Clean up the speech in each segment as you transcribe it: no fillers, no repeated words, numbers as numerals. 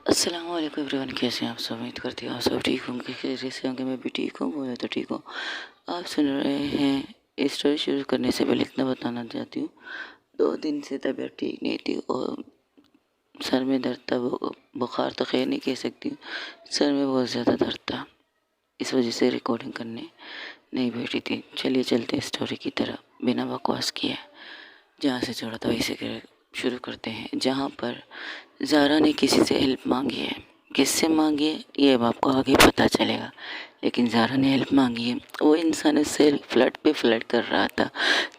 अस्सलाम वालेकुम एवरीवन, कैसे हैं आप सब। उम्मीद करती हूँ आप सब ठीक होंगे, खैरियत से होंगे। मैं भी ठीक हूँ, बहुत ज़्यादा ठीक हूँ। आप सुन रहे हैं। स्टोरी शुरू करने से पहले इतना बताना चाहती हूँ, 2 दिन से तबीयत ठीक नहीं थी और सर में दर्द था। बुखार तो खैर नहीं कह सकती हूँ, सर में बहुत ज़्यादा दर्द था। इस वजह से रिकॉर्डिंग करने नहीं बैठी थी। चलिए चलते हैं स्टोरी की तरफ, बिना बकवास किए। जहाँ से छोड़ा था वैसे शुरू करते हैं। जहाँ पर ज़ारा ने किसी से हेल्प मांगी है। किससे मांगी है ये अब आपको आगे पता चलेगा, लेकिन ज़ारा ने हेल्प मांगी है। वो इंसान उससे फ्लर्ट पे फ्लर्ट कर रहा था।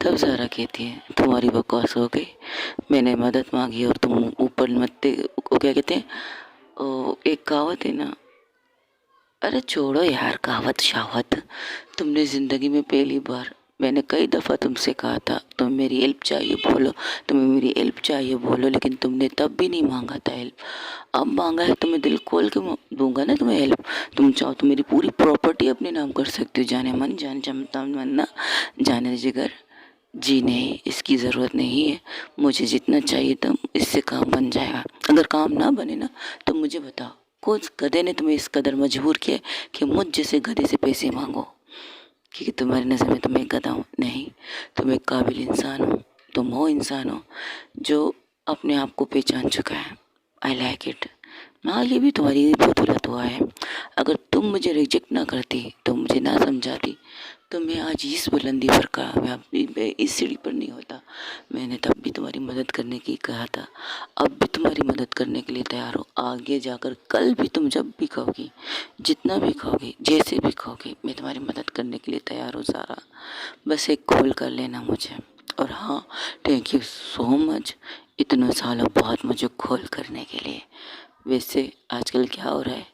तब ज़ारा कहती है, तुम्हारी बकवास हो गई, मैंने मदद मांगी और तुम ऊपर मत्ते को क्या कहते हैं, एक कहावत है ना। अरे छोड़ो यार, कहावत शावत। तुमने ज़िंदगी में पहली बार, मैंने कई दफ़ा तुमसे कहा था तुम्हें मेरी हेल्प चाहिए बोलो, तुम्हें मेरी हेल्प चाहिए बोलो, लेकिन तुमने तब भी नहीं मांगा था हेल्प। अब मांगा है तो मैं दिल खोल के दूंगा ना तुम्हें हेल्प। तुम चाहो तो मेरी पूरी प्रॉपर्टी अपने नाम कर सकते हो, जाने मन, जान जमता मन, जाने जिगर। जी नहीं, इसकी ज़रूरत नहीं है। मुझे जितना चाहिए था इससे काम बन जाएगा। अगर काम ना बने ना तो मुझे बताओ, कौन गधे ने तुम्हें इस कदर मजबूर किया कि मुझ जैसे गधे से पैसे मांगो। क्योंकि तुम्हारी नज़र में तुम एक गधा हो नहीं, तुम एक काबिल इंसान हो। तुम वो इंसान हो जो अपने आप को पहचान चुका है। I like it. हाँ, ये भी तुम्हारी बहुत गलत हुआ है। अगर तुम मुझे रिजेक्ट ना करती, तुम मुझे ना समझाती, तो मैं आज इस बुलंदी पर कामयाब, मैं इस सीढ़ी पर नहीं होता। मैंने तब भी तुम्हारी मदद करने की कहा था, अब भी तुम्हारी मदद करने के लिए तैयार हो। आगे जाकर कल भी तुम जब भी कहोगी, जितना भी कहोगे, जैसे भी कहोगे, मैं तुम्हारी मदद करने के लिए तैयार हूँ सारा। बस एक कॉल कर लेना मुझे। और हाँ, थैंक यू सो मच इतने सालों बाद मुझे कॉल करने के लिए। वैसे आजकल क्या हो रहा है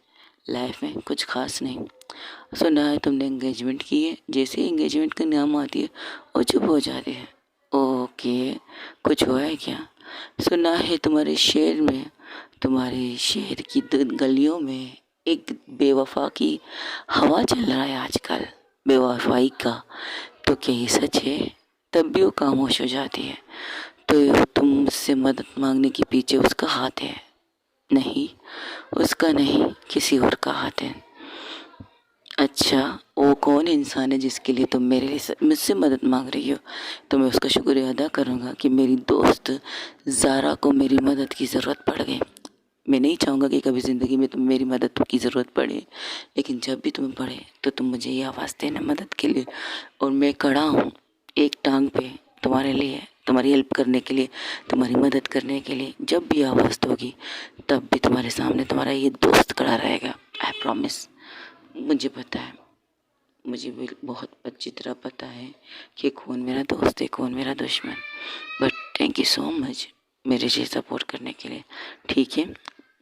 लाइफ में? कुछ खास नहीं। सुना है तुमने एंगेजमेंट की है, जैसे एंगेजमेंट का नाम आती है वो चुप हो जाती है। ओके, कुछ हुआ है क्या? सुना है तुम्हारे शहर में, तुम्हारे शहर की गलियों में एक बेवफा की हवा चल रहा है आजकल, बेवफाई का। तो क्या ये सच है? तब भी वो खामोश हो जाती है। तो तुम मुझसे मदद मांगने के पीछे उसका हाथ है? नहीं, उसका नहीं, किसी और का हाथ है। अच्छा, वो कौन इंसान है जिसके लिए तुम मेरे लिए मुझसे मदद मांग रही हो? तो मैं उसका शुक्रिया अदा करूँगा कि मेरी दोस्त ज़ारा को मेरी मदद की ज़रूरत पड़ गई। मैं नहीं चाहूँगा कि कभी ज़िंदगी में तुम्हें मेरी मदद की ज़रूरत पड़े, लेकिन जब भी तुम्हें पड़े तो तुम मुझे ये आवाज़ देना मदद के लिए। और मैं खड़ा हूँ एक टांग पे तुम्हारे लिए, तुम्हारी हेल्प करने के लिए, तुम्हारी मदद करने के लिए। जब भी आवाज़ दोगी तब भी तुम्हारे सामने तुम्हारा ये दोस्त खड़ा रहेगा। I promise. मुझे पता है, मुझे भी बहुत अच्छी तरह पता है कि कौन मेरा दोस्त है, कौन मेरा दुश्मन। But thank you so much मेरे से सपोर्ट करने के लिए। ठीक है,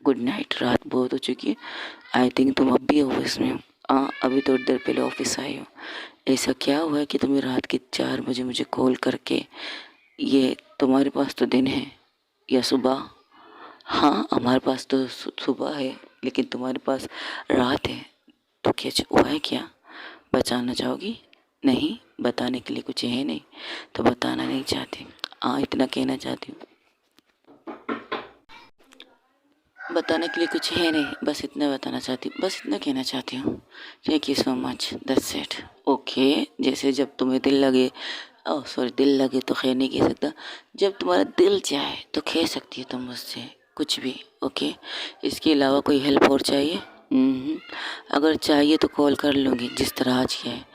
गुड नाइट। रात बहुत हो चुकी है। आई थिंक तुम अब भी ऑफिस में हो। हाँ, अभी थोड़ी देर पहले ऑफिस आई हो। ऐसा क्या हुआ है कि तुम्हें रात के 4 बजे मुझे कॉल करके, ये तुम्हारे पास तो दिन है या सुबह? हाँ, हमारे पास तो सुबह है, लेकिन तुम्हारे पास रात है। तो क्या हुआ है क्या? बचाना चाहोगी? नहीं, बताने के लिए कुछ है नहीं तो बताना नहीं चाहती। हाँ, इतना कहना चाहती हूँ, बताने के लिए कुछ है नहीं, बस इतना बताना चाहती हूँ, बस इतना कहना चाहती हूँ। Thank you so much, that's it. Okay, जैसे जब तुम्हें दिल लगे, ओह सॉरी, दिल लगे तो खैर नहीं कह सकता, जब तुम्हारा दिल चाहे तो कह सकती हो तुम मुझसे कुछ भी। ओके, इसके अलावा कोई हेल्प और चाहिए? अगर चाहिए तो कॉल कर लूँगी, जिस तरह आज किया है।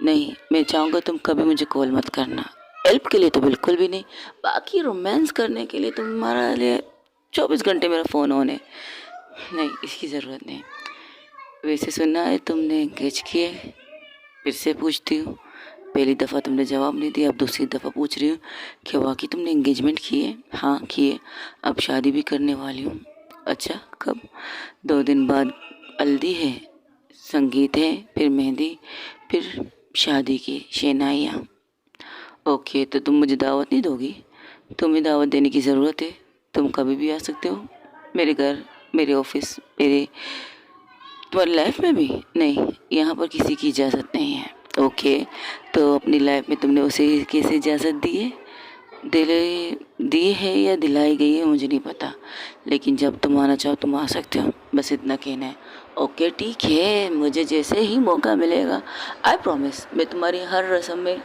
नहीं, मैं चाहूँगा तुम कभी मुझे कॉल मत करना। हेल्प के लिए तो बिल्कुल भी नहीं, बाकी रोमांस करने के लिए तुम्हारा लिए 24 घंटे मेरा फ़ोन ऑन है। नहीं, इसकी ज़रूरत नहीं। वैसे सुना है तुमने एंगेज किए? फिर से पूछती हूँ, पहली दफ़ा तुमने जवाब नहीं दिया, अब दूसरी दफ़ा पूछ रही हूँ कि वाकई तुमने एंगेजमेंट की है? हाँ की है, अब शादी भी करने वाली हूँ। अच्छा, कब? 2 दिन बाद हल्दी है, संगीत है, फिर मेहंदी, फिर शादी की शहनाइयाँ। ओके, तो तुम मुझे दावत नहीं दोगी? तुम्हें दावत देने की ज़रूरत है, तुम कभी भी आ सकते हो मेरे घर, मेरे ऑफिस, मेरे, तुम्हारी लाइफ में भी नहीं। यहाँ पर किसी की इजाज़त नहीं है। ओके, तो अपनी लाइफ में तुमने उसे कैसे इजाज़त दी है? दिले दी है या दिलाई गई है मुझे नहीं पता, लेकिन जब तुम आना चाहो तुम आ सकते हो, बस इतना कहना है। ओके ठीक है, मुझे जैसे ही मौका मिलेगा आई प्रॉमिस मैं तुम्हारी हर रस्म में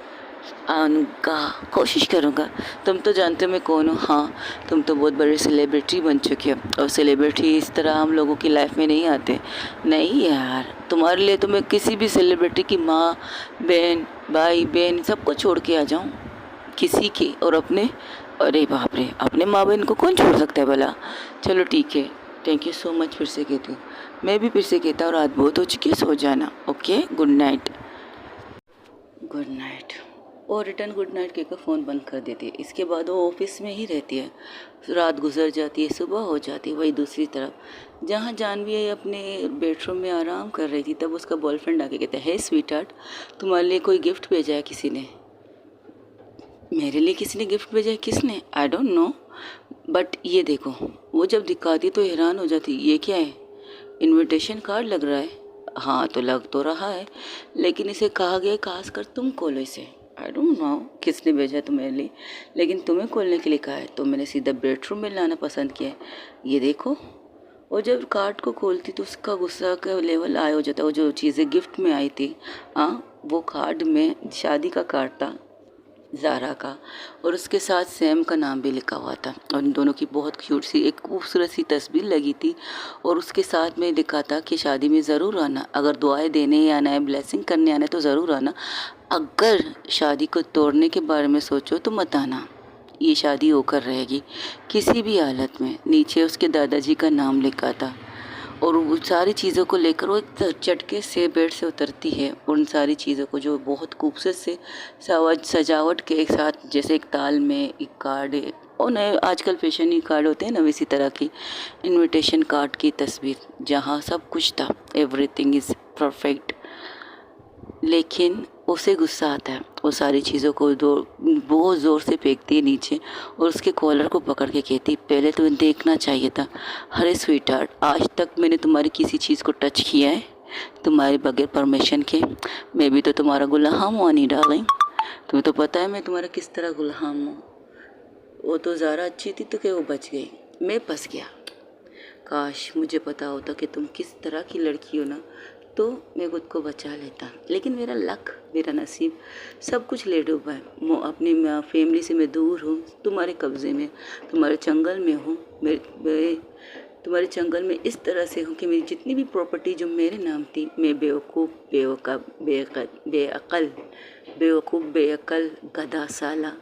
आऊँगा, कोशिश करूँगा। तुम तो जानते हो मैं कौन हूँ। हाँ, तुम तो बहुत बड़े सेलिब्रिटी बन चुके हो, और सेलिब्रिटी इस तरह हम लोगों की लाइफ में नहीं आते। नहीं यार, तुम्हारे लिए तो मैं किसी भी सेलिब्रिटी की माँ बहन भाई बहन सबको छोड़ के आ जाऊँ, किसी के और अपने। अरे बाप रे, अपने माँ बहन को कौन छोड़ सकता है भला। चलो ठीक है, थैंक यू सो मच। फिर से कहती हूँ, मैं भी फिर से कहता हूँ, रात बहुत हो चुकी है, सो जाना। Okay, good night. Good night. और रिटर्न गुड नाइट कहकर फ़ोन बंद कर देती है। इसके बाद वो ऑफिस में ही रहती है। रात गुजर जाती है, सुबह हो जाती है। वही दूसरी तरफ जहाँ जानवी अपने बेडरूम में आराम कर रही थी, तब उसका बॉयफ्रेंड आके कहता है, हे स्वीट हार्ट, तुम्हारे लिए कोई गिफ्ट भेजा है किसी ने? मेरे लिए किसी ने गिफ्ट भेजा है? किसने? आई डोंट नो, बट ये देखो। वो जब दिखाती तो हैरान हो जाती, ये क्या है? इनविटेशन कार्ड लग रहा है। हाँ तो लग तो रहा है, लेकिन इसे कहा गया खास कर तुम खोलो इसे। आई डोंट नो किसने भेजा तुम्हारे लिए, लेकिन तुम्हें खोलने के लिए कहा है, तो मैंने सीधा बेडरूम में लाना पसंद किया है। ये देखो। और जब कार्ड को खोलती तो उसका गुस्सा का लेवल आया हो जाता है। वो जो चीज़ें गिफ्ट में आई थी, हाँ, वो कार्ड में शादी का कार्ड था ज़ारा का, और उसके साथ सैम का नाम भी लिखा हुआ था, और इन दोनों की बहुत क्यूट सी एक खूबसूरत सी तस्वीर लगी थी। और उसके साथ में लिखा था कि शादी में ज़रूर आना, अगर दुआएं देने ही आना है, ब्लेसिंग करने आना है तो ज़रूर आना, अगर शादी को तोड़ने के बारे में सोचो तो मत आना, ये शादी होकर रहेगी किसी भी हालत में। नीचे उसके दादाजी का नाम लिखा था। और वो सारी चीज़ों को लेकर वो एक झटके से बेड से उतरती है, उन सारी चीज़ों को जो बहुत खूबसूरत से सजावट के एक साथ, जैसे एक ताल में एक कार्ड है, और नए आजकल फैशन कार्ड होते हैं ना, वैसी तरह की इनविटेशन कार्ड की तस्वीर, जहाँ सब कुछ था, एवरीथिंग इज़ परफेक्ट। लेकिन उसे गुस्सा आता है, वो सारी चीज़ों को बहुत ज़ोर से फेंकती है नीचे, और उसके कॉलर को पकड़ के कहती, पहले तुम्हें देखना चाहिए था। अरे स्वीट हार्ट, आज तक मैंने तुम्हारी किसी चीज़ को टच किया है तुम्हारे बगैर परमिशन के? मैं भी तो तुम्हारा गुलाम हूँ नहीं डार्लिंग, तुम्हें तो पता है मैं तुम्हारा किस तरह गुलाम हूँ। वो तो ज़ारा अच्छी थी तो क्या वो बच गई, मैं फंस गया। काश मुझे पता होता कि तुम किस तरह की लड़की हो ना, तो मैं खुद को बचा लेता। लेकिन मेरा लक, मेरा नसीब सब कुछ ले डूबा है। अपनी फैमिली से मैं दूर हूँ, तुम्हारे कब्ज़े में, तुम्हारे चंगल में हूँ। मैं तुम्हारे चंगल में इस तरह से हूँ कि मेरी जितनी भी प्रॉपर्टी जो मेरे नाम थी, मैं बेवकूफ़, बेअकल, बेवकूफ़, बेअकल, गधा, साला,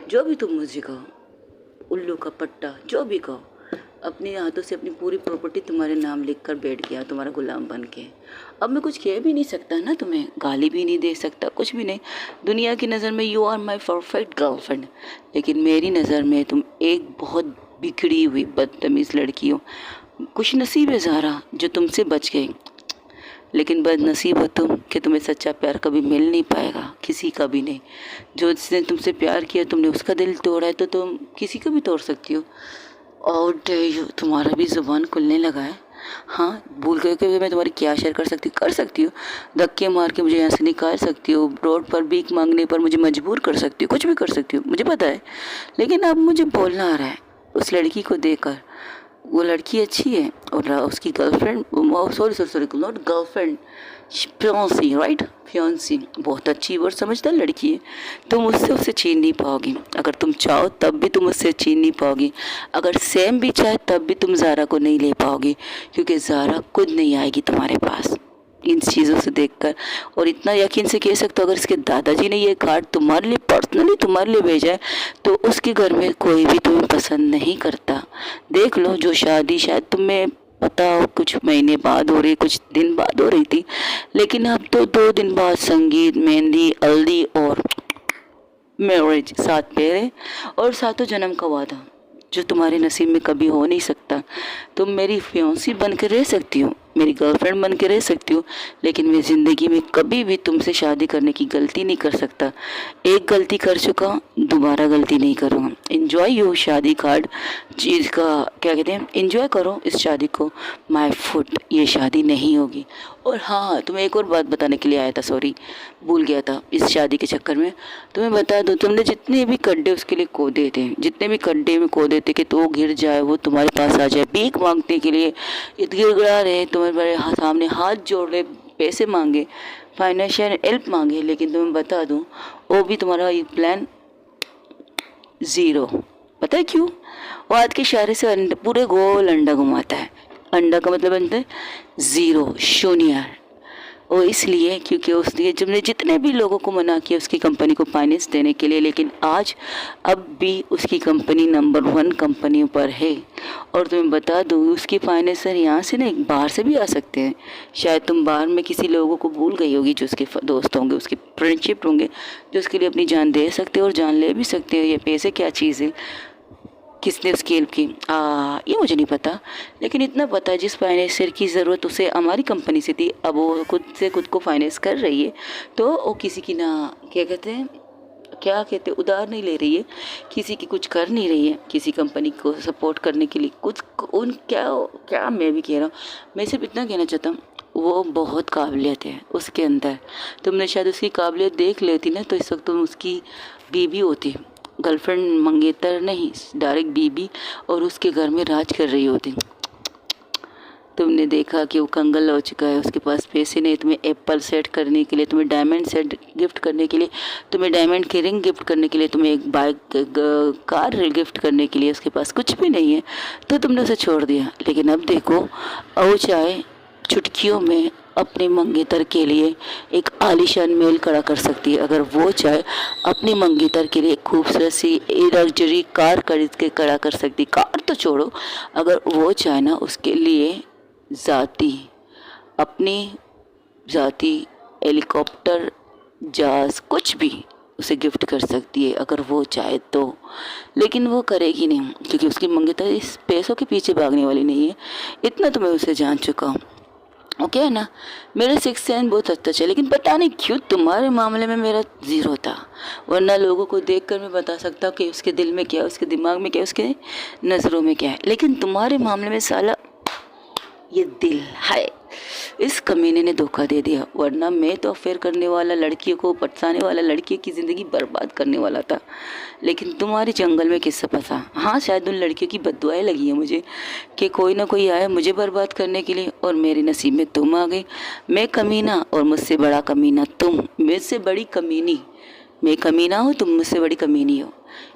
जो भी तुम मुझे कहो, उल्लू का पट्टा, जो भी कहो, अपने हाथों से अपनी पूरी प्रॉपर्टी तुम्हारे नाम लिख कर बैठ गया, तुम्हारा गुलाम बन के। अब मैं कुछ कह भी नहीं सकता ना, तुम्हें गाली भी नहीं दे सकता, कुछ भी नहीं। दुनिया की नज़र में you are my perfect girlfriend, लेकिन मेरी नज़र में तुम एक बहुत बिगड़ी हुई बदतमीज़ लड़की हो। कुछ नसीब है ज़ारा जो तुमसे बच गई, लेकिन बदनसीब हो तुम कि तुम्हें सच्चा प्यार कभी मिल नहीं पाएगा, किसी का भी नहीं। जो जिसने तुमसे प्यार किया, तुमने उसका दिल तोड़ा है, तो तुम किसी का भी तोड़ सकती हो। और तुम्हारा भी ज़ुबान खुलने लगा है। हाँ, भूल गए कि मैं तुम्हारी क्या शेयर कर सकती हूँ। धक्के मार के मुझे यहाँ से निकाल सकती हो, रोड पर भीख मांगने पर मुझे मजबूर कर सकती हो, कुछ भी कर सकती हो, मुझे पता है। लेकिन अब मुझे बोलना आ रहा है उस लड़की को देखकर। वो लड़की अच्छी है, और उसकी girlfriend, sorry sorry sorry, not girlfriend, fiancée, right, fiancée, बहुत अच्छी और समझदार लड़की है। तुम उससे उसे छीन नहीं पाओगी, अगर तुम चाहो तब भी तुम उससे छीन नहीं पाओगी। अगर सैम भी चाहे तब भी तुम ज़ारा को नहीं ले पाओगी, क्योंकि ज़ारा खुद नहीं आएगी तुम्हारे पास। इन चीज़ों से देखकर, और इतना यकीन से कह सकते हो, अगर इसके दादाजी ने ये कार्ड तुम्हारे लिए, पर्सनली तुम्हारे लिए भेजा है, तो उसके घर में कोई भी तुम्हें पसंद नहीं करता। देख लो, जो शादी शायद तुम्हें पता हो कुछ महीने बाद हो रही, कुछ दिन बाद हो रही थी, लेकिन अब तो 2 दिन बाद संगीत, मेहंदी, हल्दी और मैरिज, 7 फेरे और 7 जन्म का वादा, जो तुम्हारे नसीब में कभी हो नहीं सकता। तुम मेरी फियांसी बन कर रह सकती हो, मेरी गर्लफ्रेंड बन के रह सकती हो, लेकिन मैं ज़िंदगी में कभी भी तुमसे शादी करने की गलती नहीं कर सकता। एक गलती कर चुका हूँ, दोबारा गलती नहीं करूँगा। इन्जॉय यो शादी कार्ड चीज़ का क्या कहते हैं, इन्जॉय करो इस शादी को। माय फुट, ये शादी नहीं होगी। और हाँ, तुम्हें एक और बात बताने के लिए आया था, सॉरी भूल गया था इस शादी के चक्कर में। तुम्हें बता दो, तुमने जितने भी गड्ढे उसके लिए खोदे थे, जितने भी गड्ढे में खोदे थे कि तो वो गिर जाए, वो तुम्हारे पास आ जाए भीख मांगने के लिए, गिड़गिड़ा रहे तुम्हारे सामने, हाथ जोड़ रहे, पैसे मांगे, फाइनेंशियल हेल्प मांगे, लेकिन तुम्हें बता दूं वो भी तुम्हारा ये प्लान ज़ीरो। पता है क्यों? वो हाथ के इशारे से पूरे गोल अंडा घुमाता है। अंडा का मतलब बनता है ज़ीरो, शून्य। वो इसलिए क्योंकि उसने जब जितने भी लोगों को मना किया उसकी कंपनी को फाइनेंस देने के लिए, लेकिन आज अब भी उसकी कंपनी नंबर 1 कंपनी पर है। और तुम्हें बता दूँ, उसकी फाइनेंसर यहाँ से नहीं, बाहर से भी आ सकते हैं। शायद तुम बाहर में किसी लोगों को भूल गई होगी, जो उसके दोस्त होंगे, उसके फ्रेंडशिप होंगे, जो उसके लिए अपनी जान दे सकते हो और जान ले भी सकते हो। ये पैसे क्या चीज़ है, किसने उसकी हेल्प की, ये मुझे नहीं पता, लेकिन इतना पता है जिस फाइनेंसर की ज़रूरत उसे हमारी कंपनी से थी, अब वो खुद से खुद को फाइनेंस कर रही है, तो वो किसी की ना क्या कहते हैं उधार नहीं ले रही है, किसी की कुछ कर नहीं रही है, किसी कंपनी को सपोर्ट करने के लिए कुछ उन क्या मैं भी कह रहा हूँ। मैं सिर्फ इतना कहना चाहता हूँ, वो बहुत काबिलियत है उसके अंदर। तुमने शायद उसकी काबिलियत देख लेती ना, तो इस वक्त तुम उसकी बीवी होती, गर्लफ्रेंड मंगेतर नहीं, डायरेक्ट बीबी, और उसके घर में राज कर रही होती। तुमने देखा कि वो कंगाल हो चुका है, उसके पास पैसे नहीं तुम्हें एप्पल सेट करने के लिए, तुम्हें डायमंड सेट गिफ्ट करने के लिए, तुम्हें डायमंड की रिंग गिफ्ट करने के लिए, तुम्हें एक बाइक कार गिफ्ट करने के लिए उसके पास कुछ भी नहीं है, तो तुमने उसे छोड़ दिया। लेकिन अब देखो, वो चाहे चुटकियों में अपने मंगेतर के लिए एक आलीशान मेल खड़ा कर सकती है। अगर वो चाहे अपनी मंगेतर के लिए एक खूबसूरत सी लग्जरी कार खरीद के खड़ा कर सकती। कार तो छोड़ो, अगर वो चाहे ना उसके लिए अपनी ज़ाती हेलीकॉप्टर, जहाज़, कुछ भी उसे गिफ्ट कर सकती है अगर वो चाहे तो। लेकिन वो करेगी नहीं, क्योंकि उसकी मंगेतर इस पैसों के पीछे भागने वाली नहीं है। इतना तो मैं उसे जान चुका हूँ। ओके है ना, मेरा सिक्स सेंस बहुत अच्छा है, लेकिन पता नहीं क्यों तुम्हारे मामले में मेरा ज़ीरो था। वरना लोगों को देखकर मैं बता सकता हूँ कि उसके दिल में क्या है, उसके दिमाग में क्या है, उसके नज़रों में क्या है। लेकिन तुम्हारे मामले में साला ये दिल है, इस कमीने ने धोखा दे दिया। वरना मैं तो अफेयर करने वाला, लड़कियों को पटसाने वाला, लड़कियों की ज़िंदगी बर्बाद करने वाला था। लेकिन तुम्हारे जंगल में किससे फंसा। हाँ, शायद उन लड़कियों की बद्दुआएं लगी हैं मुझे कि कोई ना कोई आया मुझे बर्बाद करने के लिए, और मेरे नसीब में तुम आ गई। मैं कमीना और मुझसे बड़ा कमीना तुम, मुझसे बड़ी कमीनी मैं कमीना हूँ, तुम मुझसे बड़ी कमीनी हो।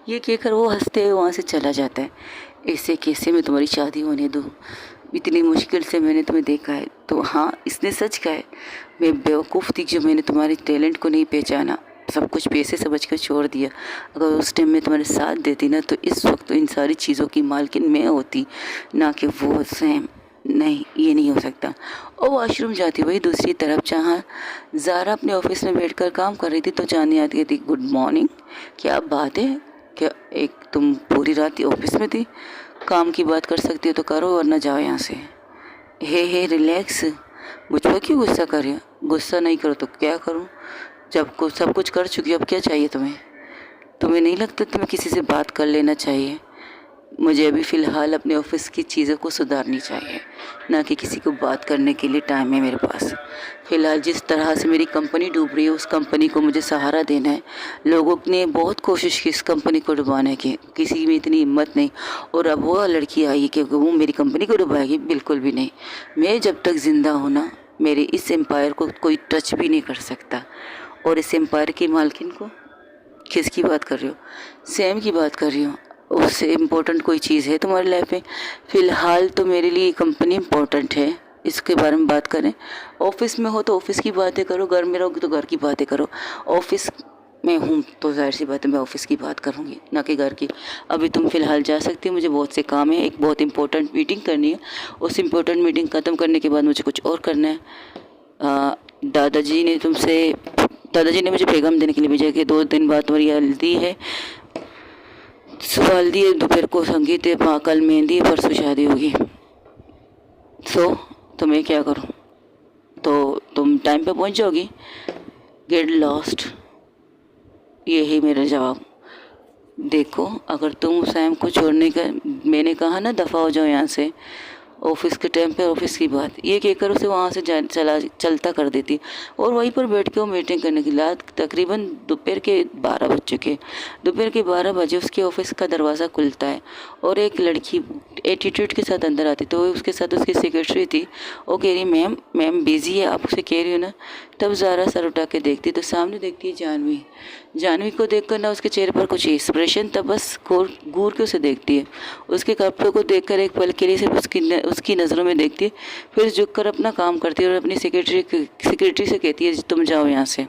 ये कहकर वो हंसते हुए वहाँ से चला जाता है। ऐसे कैसे मैं तुम्हारी शादी होने दूँ, इतनी मुश्किल से मैंने तुम्हें देखा है। तो हाँ, इसने सच कहा है, मैं बेवकूफ़ थी जो मैंने तुम्हारे टैलेंट को नहीं पहचाना, सब कुछ पैसे समझ कर छोड़ दिया। अगर उस टाइम में तुम्हारे साथ देती ना, तो इस वक्त तो इन सारी चीज़ों की मालकिन मैं होती, ना कि वो सैम। नहीं, ये नहीं हो सकता। और वॉशरूम जाती वही दूसरी तरफ, जहाँ ज़ारा अपने ऑफिस में बैठकर काम कर रही थी, तो चांदनी आती थी, गुड मॉर्निंग, क्या बात है, क्या एक तुम पूरी रात ऑफिस में थी, काम की बात कर सकती हो तो करो, वरना जाओ यहाँ से। हे रिलैक्स, मुझ पर क्यों गुस्सा कर रही हो? गुस्सा नहीं करो तो क्या करूँ, जब को सब कुछ कर चुकी हो, अब क्या चाहिए तुम्हें? तुम्हें नहीं लगता तुम्हें किसी से बात कर लेना चाहिए? मुझे अभी फ़िलहाल अपने ऑफिस की चीज़ों को सुधारनी चाहिए, ना कि किसी को बात करने के लिए टाइम है मेरे पास। फ़िलहाल जिस तरह से मेरी कंपनी डूब रही है, उस कंपनी को मुझे सहारा देना है। लोगों ने बहुत कोशिश की इस कंपनी को डुबाने की, किसी में इतनी हिम्मत नहीं। और अब वो लड़की आई है कि वो मेरी कंपनी को डुबाएगी, बिल्कुल भी नहीं। मैं जब तक ज़िंदा हूँ ना, मेरे इस एम्पायर को कोई टच भी नहीं कर सकता। और इस एम्पायर की मालकिन को, किसकी बात कर रही हो? सैम की बात कर रही हूँ। उससे इम्पोर्टेंट कोई चीज़ है तुम्हारी लाइफ में? फ़िलहाल तो मेरे लिए कंपनी इम्पोर्टेंट है, इसके बारे में बात करें। ऑफिस में हो तो ऑफिस की बातें करो, घर में रहोगे तो घर की बातें करो। ऑफिस में हूँ तो जाहिर सी बात है मैं ऑफिस की बात करूँगी, ना कि घर की। अभी तुम फ़िलहाल जा सकती हो, मुझे बहुत से काम है, एक बहुत इंपॉर्टेंट मीटिंग करनी है। उस इम्पोर्टेंट मीटिंग ख़त्म करने के बाद मुझे कुछ और करना है। दादाजी ने मुझे पैगाम देने के लिए भेजा कि 2 दिन बाद तुम्हारी हल्दी है, सुबह हल्दी है, दोपहर को संगीत है, कल मेहंदी है, परसों शादी होगी। सो तो मैं क्या करूँ? तो तुम टाइम पे पहुंच जाओगी। गेट लॉस्ट, यही मेरा जवाब। देखो, अगर तुम सैम को छोड़ने का, मैंने कहा ना दफ़ा हो जाओ यहाँ से, ऑफिस के टाइम पे ऑफिस की बात ये कहकर उसे वहाँ से चलता कर देती और वहीं पर बैठ के वो मीटिंग करने की रात तकरीबन दोपहर के 12 बज चुके। दोपहर के 12 बजे उसके ऑफिस का दरवाज़ा खुलता है और एक लड़की एटीट्यूड के साथ अंदर आती। तो उसके साथ उसकी सेक्रेटरी थी। वो कह रही मैम मैम बिज़ी है, आप उसे कह रही हो ना। तब ज़ारा सर उठा के देखती तो सामने देखती है जानवी। जानवी को देखकर ना उसके चेहरे पर कुछ एक्सप्रेशन था, बस घूर के उसे देखती है। उसके कपड़ों को देखकर एक पल के लिए सिर्फ उसकी नज़रों में देखती है, फिर झुककर अपना काम करती है और अपनी सेक्रेटरी से कहती है तुम जाओ यहाँ से,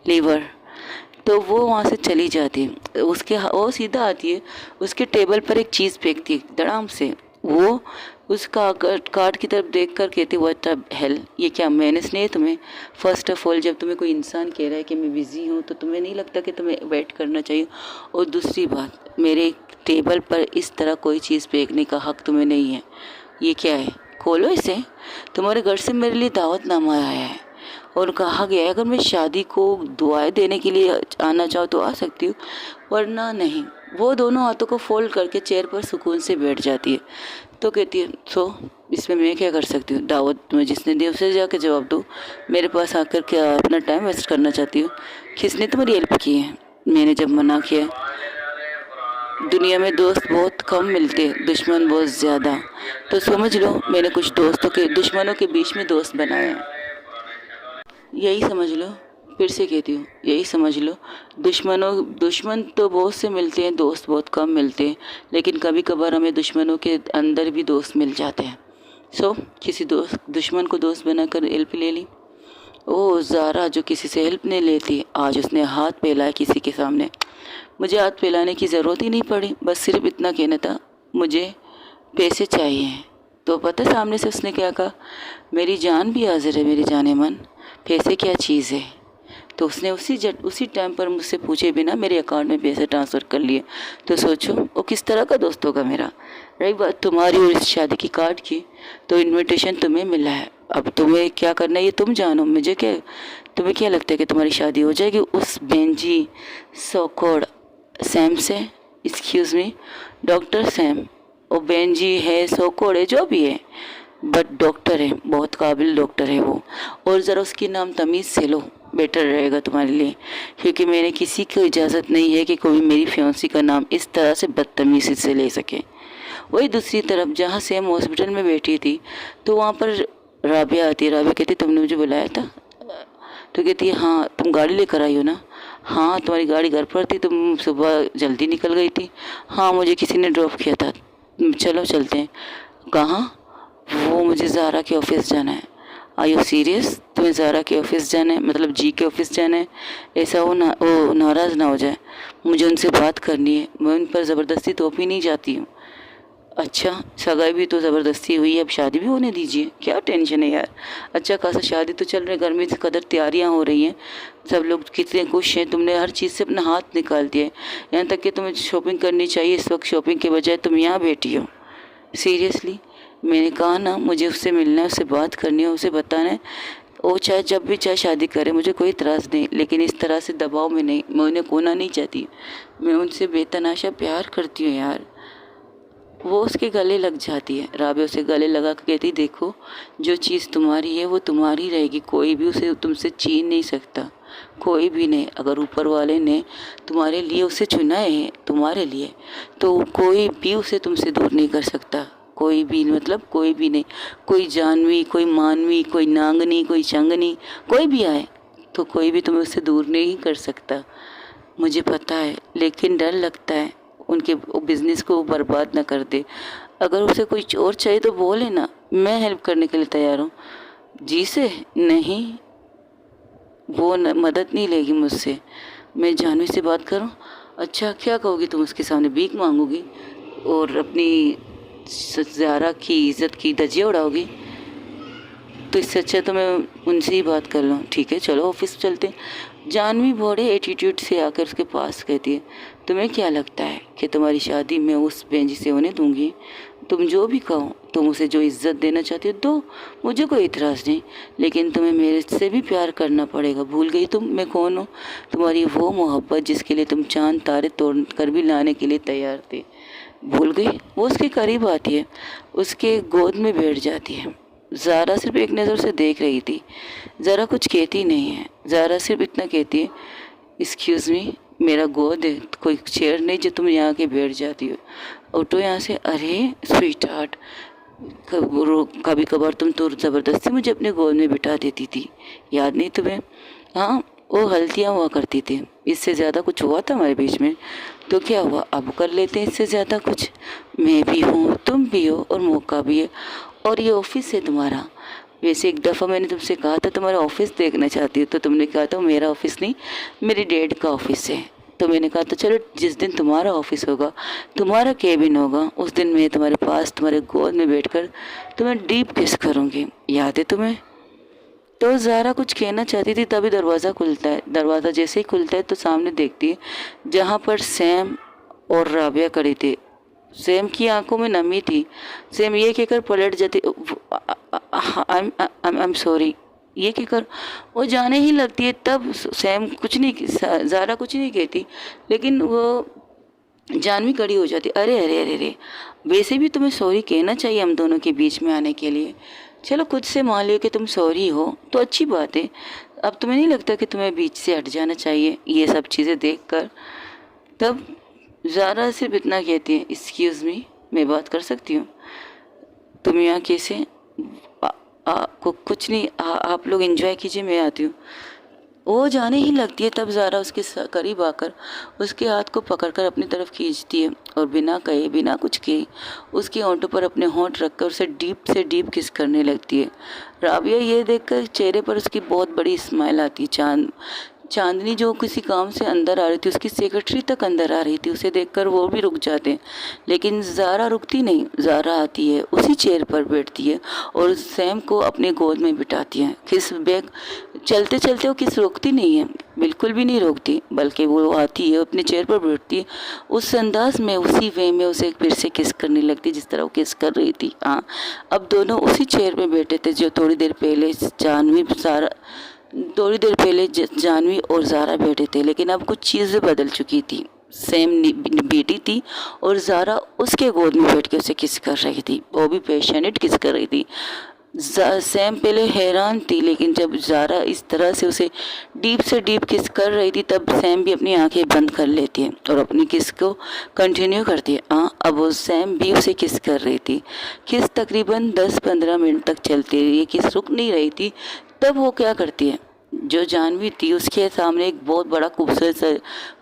लीवर। तो वो वहाँ से चली जाती है। वो सीधा आती है, उसके टेबल पर एक चीज़ फेंकती है धड़ाम से। वो उसका कार्ड की तरफ देख कर कहती है व्हाट द हेल, ये क्या मैनेज नहीं है तुम्हें? फर्स्ट ऑफ ऑल जब तुम्हें कोई इंसान कह रहा है कि मैं बिज़ी हूँ तो तुम्हें नहीं लगता कि तुम्हें वेट करना चाहिए? और दूसरी बात, मेरे टेबल पर इस तरह कोई चीज़ फेंकने का हक तुम्हें नहीं है। ये क्या है? खोलो इसे। तुम्हारे घर से मेरे लिए दावतनामा आया है और कहा गया है अगर मैं शादी को दुआएं देने के लिए आना चाहूँ तो आ सकती हूँ, वरना नहीं। वो दोनों हाथों को फोल्ड करके चेयर पर सुकून से बैठ जाती है। तो कहती है सो इसमें मैं क्या कर सकती हूँ? दावत तुम्हें जिसने दी उसे जाके जवाब दो। मेरे पास आकर क्या अपना टाइम वेस्ट करना चाहती हो? किसने तुम्हारी हेल्प की है? मैंने जब मना किया। दुनिया में दोस्त बहुत कम मिलते, दुश्मन बहुत ज़्यादा। तो समझ लो मैंने कुछ दुश्मनों के बीच में दोस्त बनाए हैं। यही समझ लो। फिर से कहती हूँ, यही समझ लो। दुश्मन तो बहुत से मिलते हैं, दोस्त बहुत कम मिलते हैं। लेकिन कभी कभार हमें दुश्मनों के अंदर भी दोस्त मिल जाते हैं। किसी दुश्मन को दोस्त बनाकर हेल्प ले ली। ओ ज़ारा जो किसी से हेल्प नहीं लेती, आज उसने हाथ फैलाया किसी के सामने। मुझे हाथ फैलाने की ज़रूरत ही नहीं पड़ी, बस सिर्फ इतना कहना था मुझे पैसे चाहिए। तो पता सामने से उसने क्या कहा? मेरी जान भी हाजिर है मेरी जाने मन, पैसे क्या चीज़ है? तो उसने उसी टाइम पर मुझसे पूछे बिना मेरे अकाउंट में पैसे ट्रांसफ़र कर लिए। तो सोचो वो किस तरह का दोस्त होगा मेरा। रही बात तुम्हारी और इस शादी की कार्ड की, तो इनविटेशन तुम्हें मिला है, अब तुम्हें क्या करना है ये तुम जानो। मुझे क्या, तुम्हें क्या लगता है कि तुम्हारी शादी हो जाएगी उस बेंजी सोकोड सैम से? Excuse me, doctor Sam. वो बेंजी है, सोकोड है, जो भी है, बट डॉक्टर है, बहुत काबिल डॉक्टर है वो। और ज़रा उसकी नाम तमीज़ से लो, बेटर रहेगा तुम्हारे लिए, क्योंकि मैंने किसी को इजाज़त नहीं है कि कोई मेरी फियांसी का नाम इस तरह से बदतमीज़ी से ले सके। वही दूसरी तरफ जहाँ सैम हॉस्पिटल में बैठी थी, तो वहाँ पर राबिया आती है। राबिया कहती तुमने मुझे बुलाया था? तो कहती है हाँ, तुम गाड़ी लेकर आई हो ना? हाँ, तुम्हारी गाड़ी घर पर थी, तुम सुबह जल्दी निकल गई थी। हाँ, मुझे किसी ने ड्रॉप किया था। चलो चलते हैं। कहाँ? वो मुझे ज़ारा के ऑफिस जाना है। Are you serious? तुम्हें ज़ारा के ऑफिस जाना है, मतलब जी के ऑफिस जाना है? ऐसा वो नाराज़ ना हो जाए, मुझे उनसे बात करनी है। मैं उन पर ज़बरदस्ती थोपी नहीं जाती हूँ। अच्छा, सगाई भी तो ज़बरदस्ती हुई है, अब शादी भी होने दीजिए, क्या टेंशन है यार। अच्छा खासा शादी तो चल रहा है, घर में कदर तैयारियाँ हो रही हैं, सब लोग कितने खुश हैं। तुमने हर चीज़ से अपना हाथ निकाल दिया है, यहाँ तक कि तुम्हें शॉपिंग करनी चाहिए, इस वक्त शॉपिंग के बजाय तुम यहाँ बैठी हो। सीरियसली, मैंने कहा ना मुझे उससे मिलना है, उससे बात करनी है, उसे बताना है। वो चाहे जब भी चाहे शादी करे, मुझे कोई इतराज़ नहीं, लेकिन इस तरह से दबाव में नहीं। मैं उन्हें खोना नहीं चाहती, मैं उनसे बेतनाशा प्यार करती हूँ यार। वो उसके गले लग जाती है। राबिया उसे गले लगा के कहती देखो, जो चीज़ तुम्हारी है वो तुम्हारी रहेगी, कोई भी उसे तुमसे छीन नहीं सकता, कोई भी नहीं। अगर ऊपर वाले ने तुम्हारे लिए उसे चुना है, तुम्हारे लिए, तो कोई भी उसे तुमसे दूर नहीं कर सकता। कोई भी, मतलब कोई भी नहीं। कोई जानवी, कोई मानवी, कोई नांगनी, कोई चंगनी, कोई भी आए तो कोई भी तुम्हें उससे दूर नहीं कर सकता। मुझे पता है, लेकिन डर लगता है उनके बिजनेस को बर्बाद ना कर दे। अगर उसे कोई और चाहिए तो बोले ना, मैं हेल्प करने के लिए तैयार हूँ। जी से नहीं, वो मदद नहीं लेगी मुझसे। मैं जानवी से बात करूँ? अच्छा, क्या कहोगी तुम उसके सामने? भीख मांगोगी और अपनी ज़ारा की इज्जत की धज्जियाँ उड़ाओगी? तो इससे अच्छा तो मैं उनसे ही बात कर लूँ। ठीक है, चलो ऑफिस चलते हैं। जानवी बड़े एटीट्यूड से आकर उसके पास कहती है तुम्हें क्या लगता है कि तुम्हारी शादी मैं उस बेंजी से होने दूंगी? तुम जो भी कहो, तुम उसे जो इज्जत देना चाहती हो दो, मुझे कोई इतराज़ नहीं, लेकिन तुम्हें मेरे से भी प्यार करना पड़ेगा। भूल गई तुम मैं कौन हूँ? तुम्हारी वो मोहब्बत जिसके लिए तुम चांद तारे तोड़ कर भी लाने के लिए तैयार थे। भूल गई? वो उसके करीब आती है, उसके गोद में बैठ जाती है। ज़ारा सिर्फ एक नज़र से देख रही थी, ज़रा कुछ कहती नहीं है। ज़ारा सिर्फ इतना कहती है, एक्सक्यूज़ मी, मेरा गोद है, कोई चेयर नहीं जो तुम यहाँ के बैठ जाती हो, उठो यहाँ से। अरे स्वीट हार्ट, कभी कभार तुम तो ज़बरदस्ती मुझे अपने गोद में बिठा देती थी, याद नहीं तुम्हें? हाँ, वो गलतियाँ हुआ करती थी, इससे ज़्यादा कुछ हुआ था हमारे बीच में तो क्या हुआ, अब कर लेते हैं इससे ज़्यादा कुछ। मैं भी हूँ, तुम भी हो, और मौका भी है, और ये ऑफिस है तुम्हारा। वैसे एक दफ़ा मैंने तुमसे कहा था तुम्हारा ऑफिस देखना चाहती हो, तो तुमने कहा था मेरा ऑफिस नहीं, मेरे डैड का ऑफिस है। तो मैंने कहा था चलो जिस दिन तुम्हारा ऑफिस होगा, तुम्हारा केबिन होगा, उस दिन मैं तुम्हारे पास तुम्हारे गोद में बैठकर तुम्हें डीप किस करूँगी, याद है तुम्हें? तो ज़ारा कुछ कहना चाहती थी, तभी दरवाज़ा खुलता है। दरवाज़ा जैसे ही खुलता है तो सामने देखती है जहाँ पर सैम और राबिया खड़ी थी। सैम की आंखों में नमी थी। सैम ये कहकर पलट जाती, आई एम सॉरी, ये कहकर वो जाने ही लगती है। तब सैम कुछ नहीं, ज़ारा कुछ नहीं कहती, लेकिन वो जानवी खड़ी हो जाती। अरे अरे अरे अरे, वैसे भी तुम्हें सॉरी कहना चाहिए हम दोनों के बीच में आने के लिए। चलो खुद से मान लियो कि तुम सॉरी हो तो अच्छी बात है। अब तुम्हें नहीं लगता कि तुम्हें बीच से हट जाना चाहिए ये सब चीज़ें देखकर? तब ज़ारा सिर्फ इतना कहती है, एक्सक्यूज़ मी, मैं बात कर सकती हूँ? तुम यहाँ कैसे? कुछ नहीं, आप लोग एंजॉय कीजिए, मैं आती हूँ। वो जाने ही लगती है। तब ज़ारा उसके करीब आकर उसके हाथ को पकड़कर अपनी तरफ खींचती है और बिना कहे बिना कुछ कहे उसके होंठों पर अपने होंठ रखकर उसे डीप से डीप किस करने लगती है। राबिया ये देखकर चेहरे पर उसकी बहुत बड़ी स्माइल आती है। चांदनी जो किसी काम से अंदर आ रही थी, उसकी सेक्रेटरी तक अंदर आ रही थी, उसे देखकर वो भी रुक जाते हैं, लेकिन ज़ारा रुकती नहीं। ज़ारा आती है, उसी चेयर पर बैठती है और सैम को अपने गोद में बिठाती है। किस बैग चलते चलते वो किस रोकती नहीं है, बिल्कुल भी नहीं रोकती, बल्कि वो आती है अपने चेयर पर बैठती है, उस अंदाज में उसी वे में उसे फिर से किस करने लगती है जिस तरह वो किस कर रही थी। हाँ, अब दोनों उसी चेयर में बैठे थे जो थोड़ी देर पहले जानवी और ज़ारा बैठे थे, लेकिन अब कुछ चीज़ें बदल चुकी थी। सैम बेटी थी और ज़ारा उसके गोद में बैठ के उसे किस कर रही थी, वो भी पैशनेट किस कर रही थी। सैम पहले हैरान थी, लेकिन जब ज़ारा इस तरह से उसे डीप से डीप किस कर रही थी तब सैम भी अपनी आंखें बंद कर लेती है और अपनी किस को कंटिन्यू करती है। हाँ, अब वो सैम भी उसे किस कर रही थी। किस तकरीबन 10-15 मिनट तक चलती रही, किस रुक नहीं रही थी। तब वो क्या करती है, जो जानवी थी उसके सामने एक बहुत बड़ा खूबसूरत सा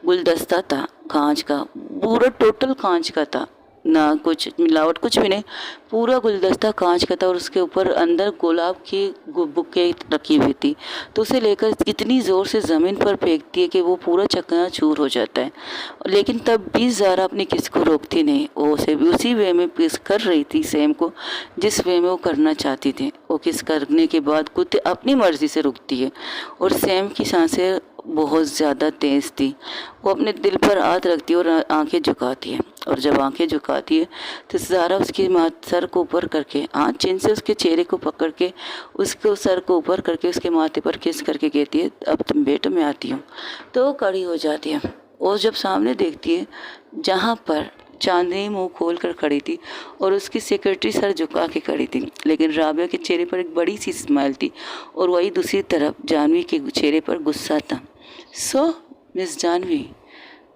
गुलदस्ता था, कांच का, पूरा टोटल कांच का था, ना कुछ मिलावट कुछ भी नहीं, पूरा गुलदस्ता कांच का था और उसके ऊपर अंदर गुलाब की बुके रखी हुई थी। तो उसे लेकर इतनी ज़ोर से ज़मीन पर फेंकती है कि वो पूरा चकनाचूर हो जाता है, लेकिन तब भी ज़ारा अपनी किस को रोकती नहीं। वो उसे भी उसी वे में किस कर रही थी सैम को, जिस वे में वो करना चाहती थी। वो किस करने के बाद खुद अपनी मर्ज़ी से रुकती है और सैम की सांसें बहुत ज़्यादा तेज़ थी। वो अपने दिल पर हाथ रखती है और आंखें झुकाती है, और जब आंखें झुकाती है तो ज़ारा उसके सर को ऊपर करके, चिन से उसके चेहरे को पकड़ के उसको सर को ऊपर करके उसके माथे पर किस करके कहती है, अब तुम बैठो, मैं आती हूँ। तो वो खड़ी हो जाती है और जब सामने देखती है जहाँ पर चांदनी मुंह खोल कर खड़ी थी और उसकी सेक्रेटरी सर झुका के खड़ी थी, लेकिन राबिया के चेहरे पर एक बड़ी सी स्माइल थी और वही दूसरी तरफ जानवी के चेहरे पर गुस्सा था। सो मिस जानवी,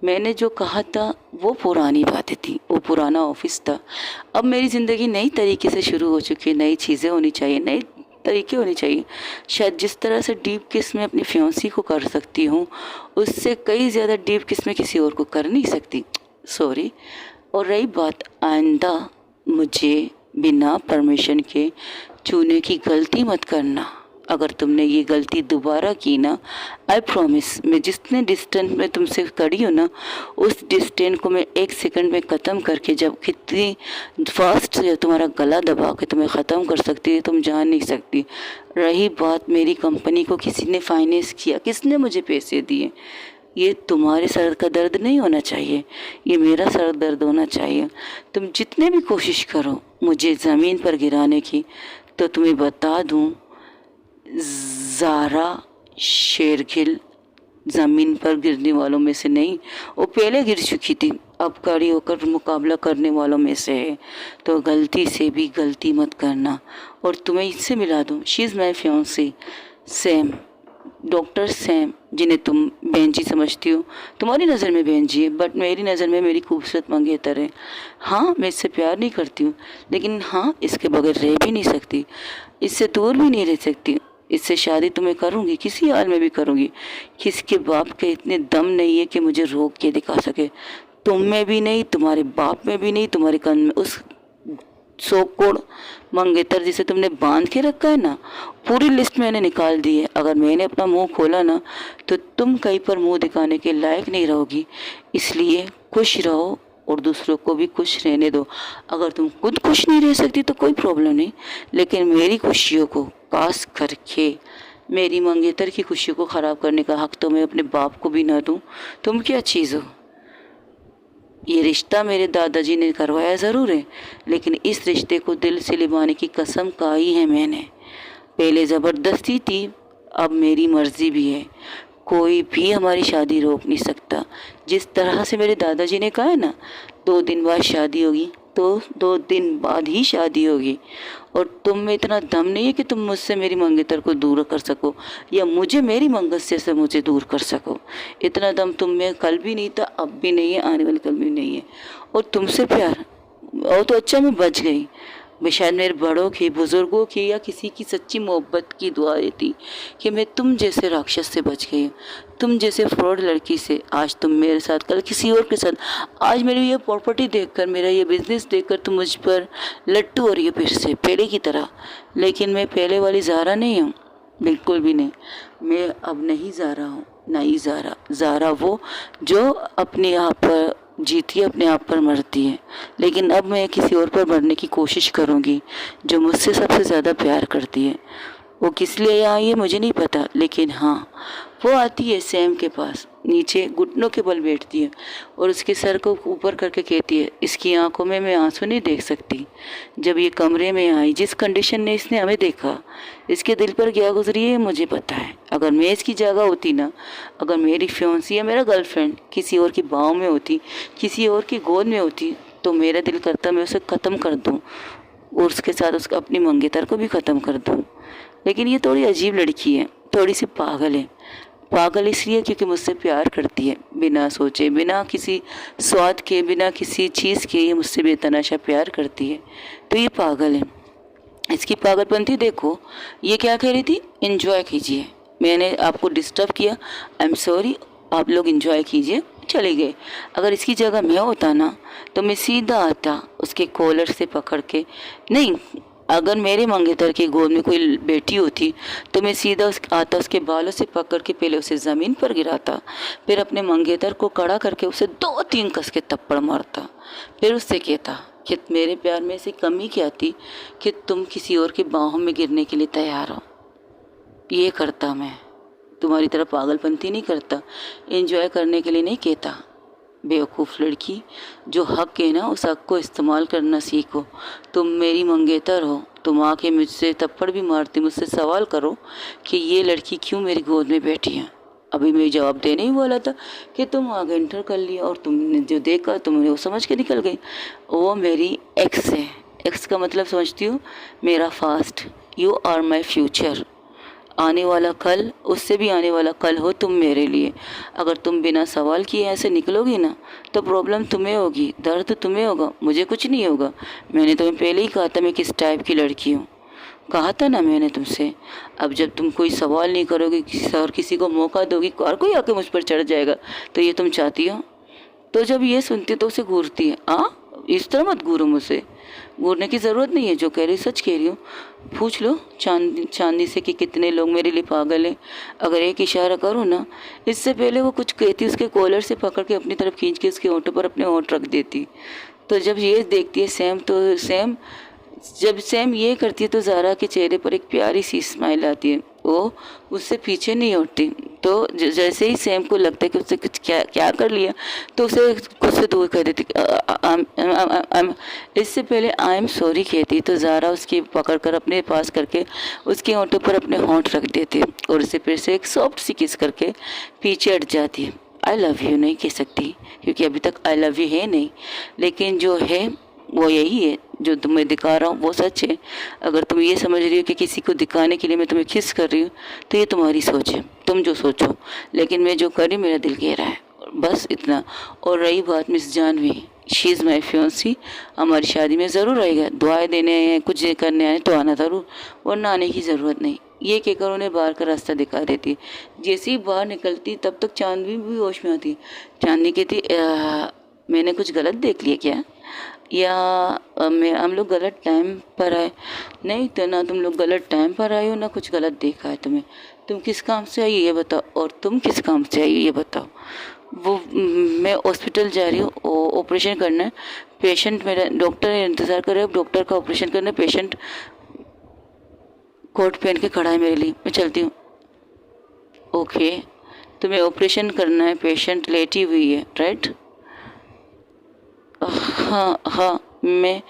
मैंने जो कहा था वो पुरानी बातें थी, वो पुराना ऑफिस था। अब मेरी ज़िंदगी नई तरीके से शुरू हो चुकी है, नई चीज़ें होनी चाहिए, नई तरीके होने चाहिए। शायद जिस तरह से डीप किस में अपनी फियांसी को कर सकती हूँ, उससे कई ज़्यादा डीप किस में किसी और को कर नहीं सकती। सॉरी। और रही बात आइंदा मुझे बिना परमिशन के छूने की गलती मत करना। अगर तुमने ये गलती दोबारा की ना, आई प्रॉमिस, मैं जितने डिस्टेंस में तुमसे खड़ी हूँ ना, उस डिस्टेंस को मैं 1 सेकंड में ख़त्म करके, जब कितनी फास्ट से तुम्हारा गला दबा के तुम्हें ख़त्म कर सकती है तुम जान नहीं सकती। रही बात मेरी कंपनी को किसी ने फाइनेंस किया, किसने मुझे पैसे दिए, ये तुम्हारे सर का दर्द नहीं होना चाहिए, ये मेरा सर दर्द होना चाहिए। तुम जितने भी कोशिश करो मुझे ज़मीन पर गिराने की, तो तुम्हें बता दूं, ज़ारा शेरगिल ज़मीन पर गिरने वालों में से नहीं, वो पहले गिर चुकी थी, अब खड़ी होकर मुकाबला करने वालों में से है। तो गलती से भी गलती मत करना। और तुम्हें इससे मिला दूँ, she is my fiancée Sam, doctor Sam, जिन्हें तुम बहन जी समझती हो। तुम्हारी नज़र में बहन जी है, बट मेरी नज़र में मेरी खूबसूरत मंगेतर है। हाँ, मैं इससे प्यार नहीं करती हूँ, लेकिन हाँ, इसके बगैर रह भी नहीं सकती, इससे दूर भी नहीं रह सकती। इससे शादी तो मैं करूँगी, किसी हाल में भी करूँगी। किसके बाप के इतने दम नहीं है कि मुझे रोक के दिखा सके। तुम में भी नहीं, तुम्हारे बाप में भी नहीं, तुम्हारे कान में उस सोकोड़ मंगेतर जिसे तुमने बांध के रखा है ना, पूरी लिस्ट मैंने निकाल दी है। अगर मैंने अपना मुंह खोला ना, तो तुम कहीं पर मुंह दिखाने के लायक नहीं रहोगी। इसलिए खुश रहो और दूसरों को भी खुश रहने दो। अगर तुम खुद खुश नहीं रह सकती तो कोई प्रॉब्लम नहीं, लेकिन मेरी खुशियों को खास करके मेरी मंगेतर की खुशियों को ख़राब करने का हक तो मैं अपने बाप को भी ना दूँ। तुम क्या चीज़ हो? ये रिश्ता मेरे दादाजी ने करवाया ज़रूर है, लेकिन इस रिश्ते को दिल से निभाने की कसम खाई है मैंने। पहले ज़बरदस्ती थी, अब मेरी मर्ज़ी भी है। कोई भी हमारी शादी रोक नहीं सकता। जिस तरह से मेरे दादाजी ने कहा है ना, 2 दिन बाद शादी होगी, तो 2 दिन बाद ही शादी होगी। और तुम में इतना दम नहीं है कि तुम मुझसे मेरी मंगेतर को दूर कर सको, या मुझे मेरी मंगस्य से मुझे दूर कर सको। इतना दम तुम में कल भी नहीं था, अब भी नहीं है, आने वाले कल भी नहीं है। और तुमसे प्यार, और तो अच्छा मैं बच गई। मैं शायद मेरे बड़ों की, बुज़ुर्गों की, या किसी की सच्ची मोहब्बत की दुआएं थी कि मैं तुम जैसे राक्षस से बच गई, तुम जैसे फ्रॉड लड़की से। आज तुम मेरे साथ, कल किसी और के साथ। आज मेरी ये प्रॉपर्टी देखकर, मेरा ये बिजनेस देखकर तुम मुझ पर लट्टू हो रही है फिर से पहले की तरह। लेकिन मैं पहले वाली ज़ारा नहीं हूँ, बिल्कुल भी नहीं। मैं अब नहीं ज़ारा हूँ, नहीं ज़ारा। ज़ारा वो जो अपने आप पर जीती है, अपने आप पर मरती है। लेकिन अब मैं किसी और पर मरने की कोशिश करूँगी, जो मुझसे सबसे ज़्यादा प्यार करती है। वो किस लिए आई है मुझे नहीं पता, लेकिन हाँ, वो आती है सैम के पास, नीचे घुटनों के बल बैठती है और उसके सर को ऊपर करके कहती है, इसकी आंखों में मैं आंसू नहीं देख सकती। जब ये कमरे में आई, जिस कंडीशन में इसने हमें देखा, इसके दिल पर क्या गुजरी है मुझे पता है। अगर मैं इसकी जगह होती ना, अगर मेरी फियांसी या मेरा गर्लफ्रेंड किसी और की बाहों में होती, किसी और की गोद में होती, तो मेरा दिल करता मैं उसे ख़त्म कर दूँ और उसके साथ उसका अपनी मंगेतर को भी ख़त्म कर दूँ। लेकिन ये थोड़ी अजीब लड़की है, थोड़ी सी पागल है। पागल इसलिए क्योंकि मुझसे प्यार करती है, बिना सोचे, बिना किसी स्वाद के, बिना किसी चीज़ के ये मुझसे बेतहाशा प्यार करती है। तो ये पागल है। इसकी पागलपंती देखो। ये क्या कह रही थी, एंजॉय कीजिए। मैंने आपको डिस्टर्ब किया, आई एम सॉरी, आप लोग एंजॉय कीजिए, चले गए। अगर इसकी जगह मैं होता ना, तो मैं सीधा आता उसके कॉलर से पकड़ के, नहीं, अगर मेरे मंगेतर की गोद में कोई बेटी होती तो मैं सीधा आता उसके बालों से पकड़ के पहले उसे ज़मीन पर गिराता, फिर अपने मंगेतर को खड़ा करके उसे 2-3 कस के थप्पड़ मारता, फिर उससे कहता कि मेरे प्यार में ऐसी कमी क्या थी कि तुम किसी और की बाहों में गिरने के लिए तैयार हो। ये करता मैं, तुम्हारी तरह पागलपंती नहीं करता, एंजॉय करने के लिए नहीं कहता। बेवकूफ़ लड़की, जो हक है ना, उस हक को इस्तेमाल करना सीखो। तुम मेरी मंगेतर हो, तुम आके मुझसे थप्पड़ भी मारती, मुझसे सवाल करो कि ये लड़की क्यों मेरी गोद में बैठी है। अभी मैं जवाब देने ही वाला था कि तुम आगे एंटर कर लिया और तुमने जो देखा तुमने वो समझ के निकल गई। वो मेरी एक्स है। एक्स का मतलब समझती हो, मेरा fast. You are my future. आने वाला कल, उससे भी आने वाला कल हो तुम मेरे लिए। अगर तुम बिना सवाल किए ऐसे निकलोगी ना, तो प्रॉब्लम तुम्हें होगी, दर्द तुम्हें होगा, मुझे कुछ नहीं होगा। मैंने तुम्हें पहले ही कहा था मैं किस टाइप की लड़की हूँ, कहा था ना मैंने तुमसे। अब जब तुम कोई सवाल नहीं करोगे और किसी को मौका दोगी, और कोई आके मुझ पर चढ़ जाएगा, तो ये तुम चाहती हो। तो जब ये सुनती तो उसे घूरती है। इस तरह मत घूरो मुझसे, घूरने की ज़रूरत नहीं है, जो कह रही सच कह रही हूँ। पूछ लो चांदी से कि कितने लोग मेरे लिए पागल हैं। अगर एक इशारा करूँ ना, इससे पहले वो कुछ कहती, उसके कॉलर से पकड़ के अपनी तरफ खींच के उसके होंठों पर अपने होंठ रख देती। तो जब ये देखती है सैम, तो सैम जब सैम ये करती है तो ज़ारा के चेहरे पर एक प्यारी सी स्माइल आती है। वो उससे पीछे नहीं हटती। तो जैसे ही सैम को लगता है कि उससे कुछ क्या क्या कर लिया, तो उसे खुद से दूर कर देती। इससे पहले आई एम सॉरी कहती तो ज़ारा उसकी पकड़ कर अपने पास करके उसके होंठों पर अपने होंठ रख देती है और उसे फिर से एक सॉफ्ट सी किस करके पीछे हट जाती है। आई लव यू नहीं कह सकती क्योंकि अभी तक आई लव यू है नहीं, लेकिन जो है वो यही है, जो तुम्हें दिखा रहा हूँ वो सच है। अगर तुम ये समझ रही हो कि किसी को दिखाने के लिए मैं तुम्हें किस कर रही हूँ, तो ये तुम्हारी सोच है, तुम जो सोचो, लेकिन मैं जो कर रही हूँ मेरा दिल कह रहा है, बस इतना। और रही बात miss Janhvi, she is my fiancee, हमारी शादी में ज़रूर आएगा, दुआएं देने आए, कुछ करने आए तो आना ज़रूर, वरना आने की ज़रूरत नहीं। ये कहकर उन्हें बाहर का रास्ता दिखा देती। जैसे ही बाहर निकलती तब तक चांदनी भी होश में आती। चांदनी कहती मैंने कुछ गलत देख लिया क्या, या मैं हम लोग गलत टाइम पर आए? नहीं तो ना तुम लोग गलत टाइम पर आए हो, ना कुछ गलत देखा है तुम्हें। तुम किस काम से आई हो ये बताओ, और तुम किस काम से आई हो ये बताओ। वो मैं हॉस्पिटल जा रही हूँ, ऑपरेशन करना है, पेशेंट मेरा डॉक्टर इंतज़ार कर रहे हो, डॉक्टर का ऑपरेशन करना है, पेशेंट कोट पहन के खड़ा है मेरे लिए, मैं चलती हूँ। ओके, तुम्हें ऑपरेशन करना है, पेशेंट लेटी हुई है, राइट? हाँ हाँ, मैं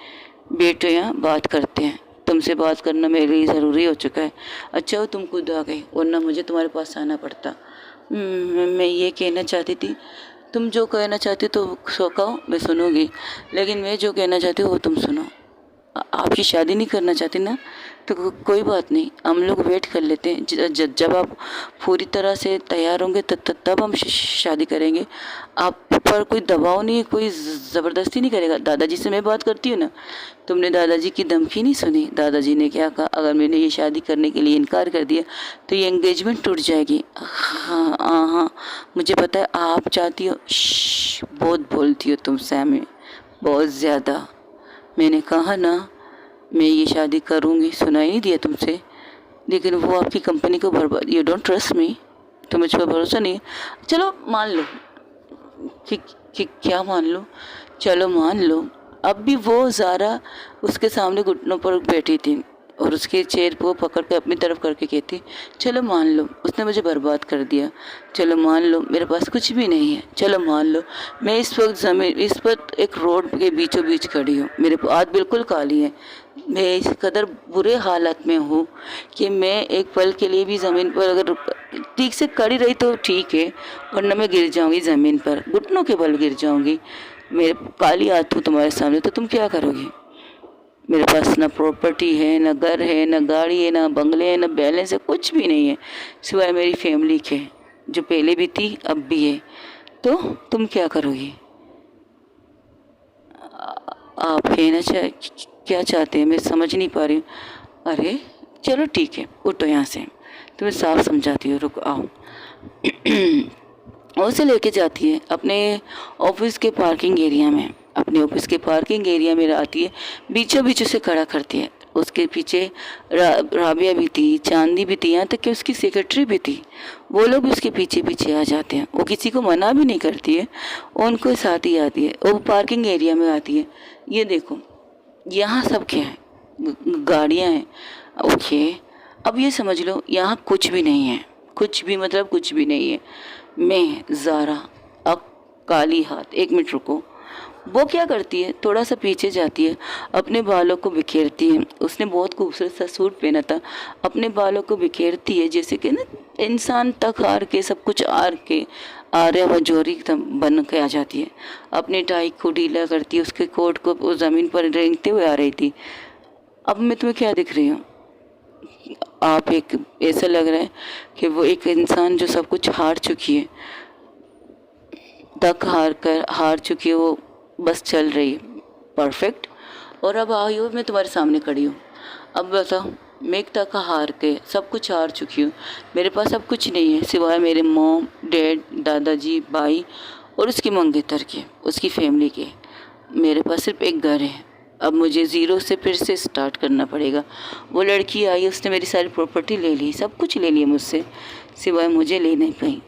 बैठो यहाँ बात करते हैं, तुमसे बात करना मेरे लिए ज़रूरी हो चुका है। अच्छा हो तुम खुद आ गई, वरना मुझे तुम्हारे पास आना पड़ता। मैं ये कहना चाहती थी, तुम जो कहना चाहती तो सो कहो, मैं सुनूंगी, लेकिन मैं जो कहना चाहती हूँ वो तुम सुनो। आपकी शादी नहीं करना चाहती ना, तो कोई बात नहीं, हम लोग वेट कर लेते हैं। जब आप पूरी तरह से तैयार होंगे तब हम शादी करेंगे। आप पर कोई दबाव नहीं, कोई ज़बरदस्ती नहीं करेगा। दादाजी से मैं बात करती हूँ ना, तुमने दादाजी की धमकी नहीं सुनी? दादाजी ने क्या कहा, अगर मैंने ये शादी करने के लिए इनकार कर दिया तो ये एंगेजमेंट टूट जाएगी। हाँ हाँ हाँ, मुझे पता है आप चाहती हो। बहुत बोलती हो तुम सैमी, बहुत ज़्यादा। मैंने कहा ना मैं ये शादी करूँगी, सुनाई नहीं दिया तुमसे? लेकिन वो आपकी कंपनी को बर्बाद, यू डोंट ट्रस्ट मी, तो मुझ पर भरोसा नहीं है। चलो मान लो कि क्या मान लो, चलो मान लो। अब भी वो ज़ारा उसके सामने घुटनों पर बैठी थी और उसके चेहरे को पकड़ के अपनी तरफ करके कहती, चलो मान लो उसने मुझे बर्बाद कर दिया, चलो मान लो मेरे पास कुछ भी नहीं है, चलो मान लो मैं इस वक्त एक रोड के बीचों बीच खड़ी हूँ, मेरे हाथ बिल्कुल काली है, मैं इस कदर बुरे हालत में हूँ कि मैं एक पल के लिए भी ज़मीन पर अगर ठीक से खड़ी रही तो ठीक है, वरना मैं गिर जाऊँगी ज़मीन पर, घुटनों के बल गिर जाऊँगी। मेरे काली हाथ हूँ तुम्हारे सामने, तो तुम क्या करोगी? मेरे पास ना प्रॉपर्टी है, ना घर है, ना गाड़ी है, ना बंगले है, ना बैलेंस है, कुछ भी नहीं है सिवाय मेरी फैमिली के, जो पहले भी थी अब भी है। तो तुम क्या करोगी? आप कहना क्या चाहते हैं, मैं समझ नहीं पा रही हूँ। अरे चलो ठीक है, उठो यहाँ से, तुम्हें साफ समझाती हूँ, रुक आओ। उसे लेके जाती है अपने ऑफिस के पार्किंग एरिया में, अपने ऑफिस के पार्किंग एरिया में आती है, बीचों बीच उसे खड़ा करती है। उसके पीछे राबिया भी थी, चांदी भी थी, यहाँ तक कि उसकी सेक्रेटरी भी थी। वो लोग भी उसके पीछे पीछे आ जाते हैं। वो किसी को मना भी नहीं करती है, उनको साथ ही आती है। वो पार्किंग एरिया में आती है, ये देखो यहाँ सब क्या है, गाड़ियाँ हैं। ओके, अब ये समझ लो यहाँ कुछ भी नहीं है, कुछ भी मतलब कुछ भी नहीं है। मैं ज़ारा, अब काली हाथ, एक मिनट रुको। वो क्या करती है, थोड़ा सा पीछे जाती है, अपने बालों को बिखेरती है। उसने बहुत खूबसूरत सा सूट पहना था, अपने बालों को बिखेरती है, जैसे कि ना इंसान तक हार के सब कुछ हार के आर्या व जोरी बन के आ जाती है। अपने टाई को ढीला करती है, उसके कोट को वो ज़मीन पर रेंगते हुए आ रही थी। अब मैं तुम्हें क्या दिख रही हूँ? आप एक, ऐसा लग रहा है कि वो एक इंसान जो सब कुछ हार चुकी है, तक हार चुकी है, वो बस चल रही है, परफेक्ट। और अब आई हो, मैं तुम्हारे सामने खड़ी हूँ। अब बताओ, मैं एक तक हार के सब कुछ हार चुकी हूँ, मेरे पास अब कुछ नहीं है सिवाय मेरे मॉम, डैड, दादाजी, भाई और उसकी मंगेतर के, उसकी फैमिली के। मेरे पास सिर्फ एक घर है। अब मुझे ज़ीरो से फिर से स्टार्ट करना पड़ेगा। वो लड़की आई, उसने मेरी सारी प्रॉपर्टी ले ली, सब कुछ ले लिया मुझसे, सिवाय मुझे ले नहीं पाई।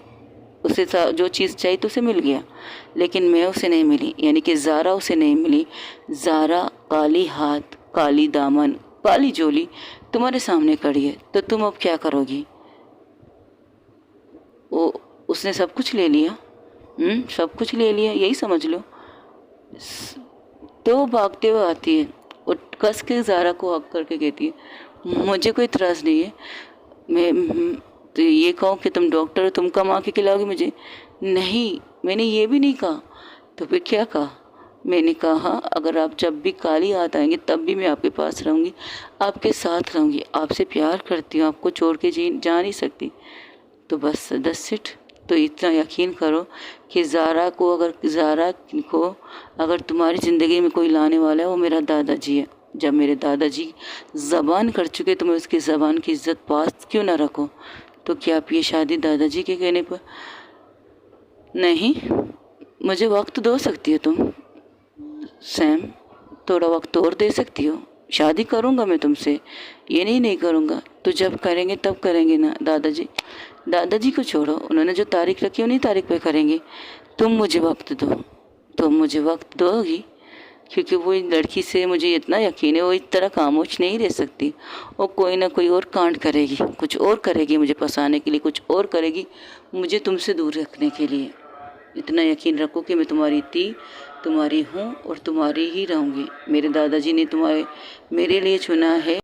उसे जो चीज़ चाहिए तो उसे मिल गया, लेकिन मैं उसे नहीं मिली, यानी कि ज़ारा उसे नहीं मिली। ज़ारा काली हाथ, काली दामन, काली जोली तुम्हारे सामने खड़ी है, तो तुम अब क्या करोगी? वो उसने सब कुछ ले लिया। सब कुछ ले लिया, यही समझ लो। तो वो भागते हुए आती है और कस के ज़ारा को हक करके कहती है, मुझे कोई इतराज़ नहीं है, मैं तो ये कहूँ कि तुम डॉक्टर हो, तुम कमा के खिलाओगी मुझे? नहीं, मैंने ये भी नहीं कहा। तो फिर क्या कहा? मैंने कहा अगर आप जब भी काली याद आएंगे तब भी मैं आपके पास रहूँगी, आपके साथ रहूँगी, आपसे प्यार करती हूँ, आपको छोड़ के जा नहीं सकती। तो बस दस इट। तो इतना यकीन करो कि ज़ारा को अगर तुम्हारी ज़िंदगी में कोई लाने वाला है वो मेरा दादाजी है। जब मेरे दादाजी ज़बान कर चुके तो मैं उसकी ज़बान की इज़्ज़त पास क्यों ना रखूं? तो क्या आप ये शादी दादाजी के कहने पर? नहीं, मुझे वक्त दो सकती हो तुम सैम, थोड़ा वक्त और दे सकती हो। शादी करूँगा मैं तुमसे, ये नहीं करूँगा। तो जब करेंगे तब करेंगे ना दादाजी। दादाजी को छोड़ो, उन्होंने जो तारीख रखी उन्हीं तारीख पे करेंगे। तुम मुझे वक्त दो, तुम मुझे वक्त दोगी, क्योंकि वो लड़की से मुझे इतना यकीन है वो इस तरह खामोश नहीं रह सकती। वो कोई ना कोई और कांड करेगी, कुछ और करेगी मुझे फंसाने के लिए, कुछ और करेगी मुझे तुमसे दूर रखने के लिए। इतना यकीन रखो कि मैं तुम्हारी थी, तुम्हारी हूँ और तुम्हारी ही रहूँगी। मेरे दादाजी ने मेरे लिए चुना है।